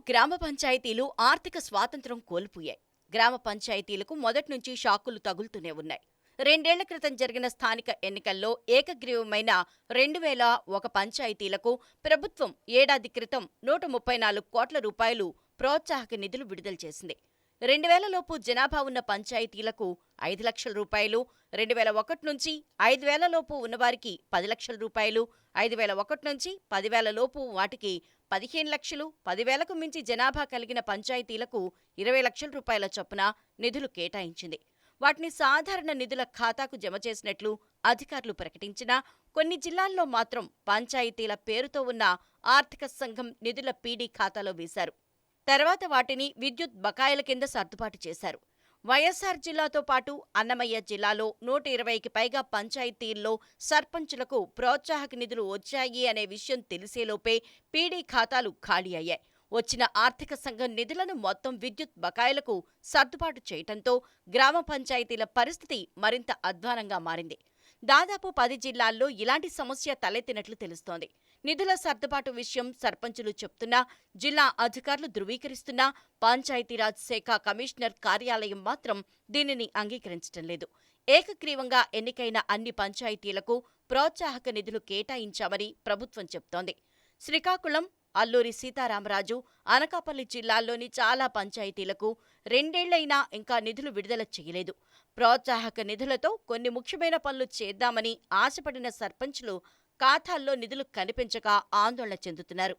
గ్రామ పంచాయతీలు ఆర్థిక స్వాతంత్ర్యం కోల్పోయాయి. గ్రామ పంచాయతీలకు మొదట్నుంచి షాకులు తగులుతూనే ఉన్నాయి. 2 ఏళ్ల క్రితం జరిగిన స్థానిక ఎన్నికల్లో ఏకగ్రీవమైన 2001 పంచాయతీలకు ప్రభుత్వం ఏడాది క్రితం 134 కోట్ల రూపాయలు ప్రోత్సాహక నిధులు విడుదల చేసింది. 2000 లోపు జనాభా ఉన్న పంచాయతీలకు 5 లక్షల రూపాయలు, 2001 నుంచి 5000 లోపు ఉన్నవారికి 10 లక్షల రూపాయలు, 5001 నుంచి 10,000 లోపు వాటికి 15 లక్షలు, 10,000కు మించి జనాభా కలిగిన పంచాయతీలకు 20 లక్షల రూపాయల చొప్పున నిధులు కేటాయించింది. వాటిని సాధారణ నిధుల ఖాతాకు జమ చేసినట్లు అధికారులు ప్రకటించినా కొన్ని జిల్లాల్లో మాత్రం పంచాయతీల పేరుతో ఉన్న ఆర్థిక సంఘం నిధుల పీడీ ఖాతాలో వేశారు. తర్వాత వాటిని విద్యుత్ బకాయిల కింద సర్దుబాటు చేశారు. వైఎస్సార్ జిల్లాతో పాటు అన్నమయ్య జిల్లాలో 120కి పైగా పంచాయతీల్లో సర్పంచులకు ప్రోత్సాహక నిధులు వచ్చాయి అనే విషయం తెలిసేలోపే పీడీ ఖాతాలు ఖాళీ అయ్యాయి. వచ్చిన ఆర్థిక సంఘం నిధులను మొత్తం విద్యుత్ బకాయిలకు సర్దుబాటు చేయటంతో గ్రామ పంచాయతీల పరిస్థితి మరింత అధ్వానంగా మారింది. దాదాపు 10 జిల్లాల్లో ఇలాంటి సమస్య తలెత్తినట్లు తెలుస్తోంది. నిధుల సర్దుబాటు విషయం సర్పంచులు చెప్తున్నా, జిల్లా అధికారులు ధృవీకరిస్తున్నా పంచాయతీరాజ్ శాఖ కమిషనర్ కార్యాలయం మాత్రం దీనిని అంగీకరించటం లేదు. ఏకగ్రీవంగా ఎన్నికైన అన్ని పంచాయతీలకు ప్రోత్సాహక నిధులు కేటాయించామని ప్రభుత్వం చెప్తోంది. శ్రీకాకుళం, అల్లూరి సీతారామరాజు, అనకాపల్లి జిల్లాల్లోని చాలా పంచాయతీలకు 2 ఏళ్లైనా ఇంకా నిధులు విడుదల చేయలేదు. ప్రోత్సాహక నిధులతో కొన్ని ముఖ్యమైన పనులు చేద్దామని ఆశపడిన సర్పంచులు ఖాతాల్లో నిధులు కనిపించక ఆందోళన చెందుతున్నారు.